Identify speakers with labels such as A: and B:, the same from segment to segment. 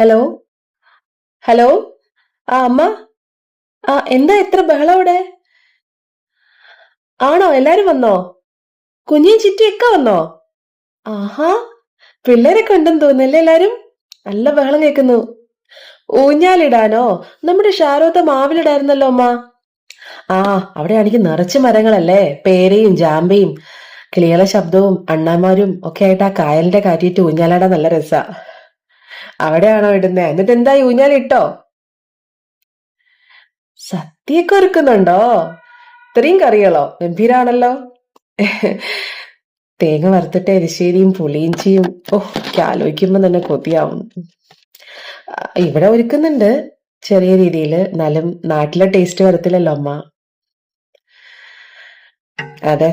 A: Hello hello. അമ്മ. എന്താ എത്ര ബഹളം അവിടെ? ആണോ, എല്ലാരും വന്നോ? കുഞ്ഞിയും ചിറ്റിയൊക്കെ വന്നോ? ആഹാ, പിള്ളേരൊക്കെ ഉണ്ടെന്ന് തോന്നുന്നല്ലേ എല്ലാരും. നല്ല ബഹളം കേൾക്കുന്നു. ഊഞ്ഞാലിടാനോ? നമ്മുടെ ഷാരോത്ത മാവിലിടായിരുന്നല്ലോ അമ്മ. ആ, അവിടെ ആണെങ്കിൽ നിറച്ച് മരങ്ങളല്ലേ, പേരയും ജാമ്പയും. കിളികളെ ശബ്ദവും അണ്ണാമാരും ഒക്കെ ആയിട്ട് ആ കായലിന്റെ കാറ്റിട്ട് ഊഞ്ഞാലാടാൻ നല്ല രസാ. അവിടെയാണോ ഇടുന്നേ? എന്നിട്ട് എന്തായി, ഊഞ്ഞാലിട്ടോ? സദ്യയൊക്കെ ഒരുക്കുന്നുണ്ടോ? ഇത്രയും കറികളോ? ഗംഭീരാണല്ലോ. തേങ്ങ വറുത്തിട്ട് എരിശ്ശേരിയും പുളിയിഞ്ചിയും. ഓഹ്, ആലോചിക്കുമ്പോ തന്നെ കൊതിയാവും. ഇവിടെ ഒരുക്കുന്നുണ്ട്, ചെറിയ രീതിയിൽ. എന്നാലും നാട്ടിലെ ടേസ്റ്റ് വരത്തില്ലല്ലോ അമ്മ. അതെ,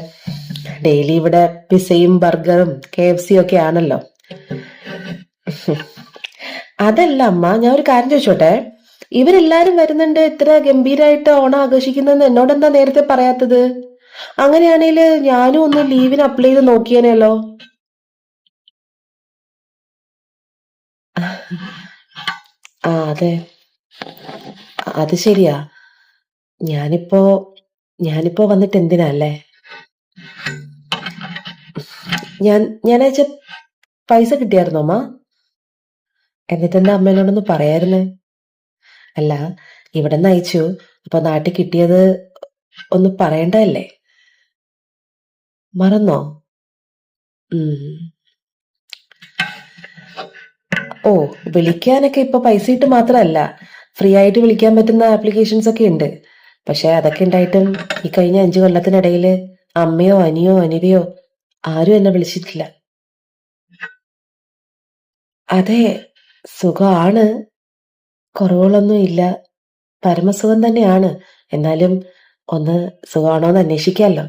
A: ഡെയിലി ഇവിടെ പിസയും ബർഗറും KFC ഒക്കെ ആണല്ലോ. അതല്ല അമ്മ, ഞാൻ ഒരു കാര്യം ചോദിച്ചോട്ടെ. ഇവരെല്ലാരും വരുന്നുണ്ട്, ഇത്ര ഗംഭീരായിട്ട് ഓണം ആഘോഷിക്കുന്നെന്ന് എന്നോടെന്താ നേരത്തെ പറയാത്തത്? അങ്ങനെയാണെങ്കിൽ ഞാനും ഒന്ന് ലീവിന് അപ്ലൈ ചെയ്ത് നോക്കിയേനല്ലോ. അതെ, അത് ശരിയാ. ഞാനിപ്പോ ഞാനിപ്പോ വന്നിട്ട് എന്തിനാ അല്ലേ? ഞാൻ അയച്ച പൈസ കിട്ടിയായിരുന്നോ അമ്മ? എന്നിട്ടെന്താ അമ്മേനോടൊന്ന് പറയായിരുന്നേ? അല്ല, ഇവിടെ നിന്ന് അയച്ചു, അപ്പൊ നാട്ടിൽ കിട്ടിയത് ഒന്ന് പറയണ്ടല്ലേ? മറന്നോ? ഉം. ഓ, വിളിക്കാനൊക്കെ ഇപ്പൊ പൈസ ഇട്ട് മാത്രമല്ല, ഫ്രീ ആയിട്ട് വിളിക്കാൻ പറ്റുന്ന ആപ്ലിക്കേഷൻസ് ഒക്കെ ഉണ്ട്. പക്ഷെ അതൊക്കെ ഉണ്ടായിട്ടും ഈ കഴിഞ്ഞ 5 കൊല്ലത്തിനിടയില് അമ്മയോ അനിയോ അനിതയോ ആരും എന്നെ വിളിച്ചിട്ടില്ല. അതെ, സുഖമാണ്. കുറവുകളൊന്നും ഇല്ല. പരമസുഖം തന്നെയാണ്. എന്നാലും ഒന്ന് സുഖമാണോന്ന് അന്വേഷിക്കാമല്ലോ.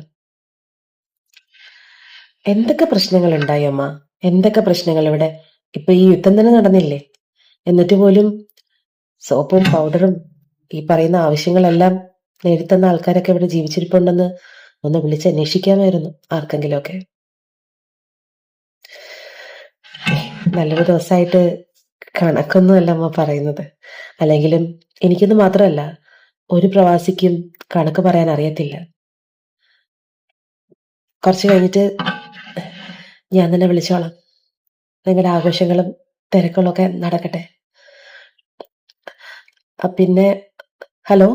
A: എന്തൊക്കെ പ്രശ്നങ്ങൾ ഉണ്ടായി അമ്മ? എന്തൊക്കെ പ്രശ്നങ്ങൾ ഇവിടെ? ഇപ്പൊ ഈ യുദ്ധം തന്നെ നടന്നില്ലേ? എന്നിട്ട് പോലും സോപ്പും പൗഡറും ഈ പറയുന്ന ആവശ്യങ്ങളെല്ലാം നേടിത്തന്ന ആൾക്കാരൊക്കെ ഇവിടെ ജീവിച്ചിരിപ്പുണ്ടെന്ന് ഒന്ന് വിളിച്ച് അന്വേഷിക്കാമായിരുന്നു ആർക്കെങ്കിലും ഒക്കെ. നല്ലൊരു ദിവസമായിട്ട് കണക്കൊന്നുമല്ല അമ്മ പറയുന്നത്. അല്ലെങ്കിലും എനിക്കൊന്ന് മാത്രമല്ല, ഒരു പ്രവാസിക്കും കണക്ക് പറയാൻ അറിയത്തില്ല. കുറച്ച് കഴിഞ്ഞിട്ട് ഞാൻ തന്നെ വിളിച്ചോളാം. നിങ്ങളുടെ ആഘോഷങ്ങളും തിരക്കുകളൊക്കെ നടക്കട്ടെ. പിന്നെ ഹലോ.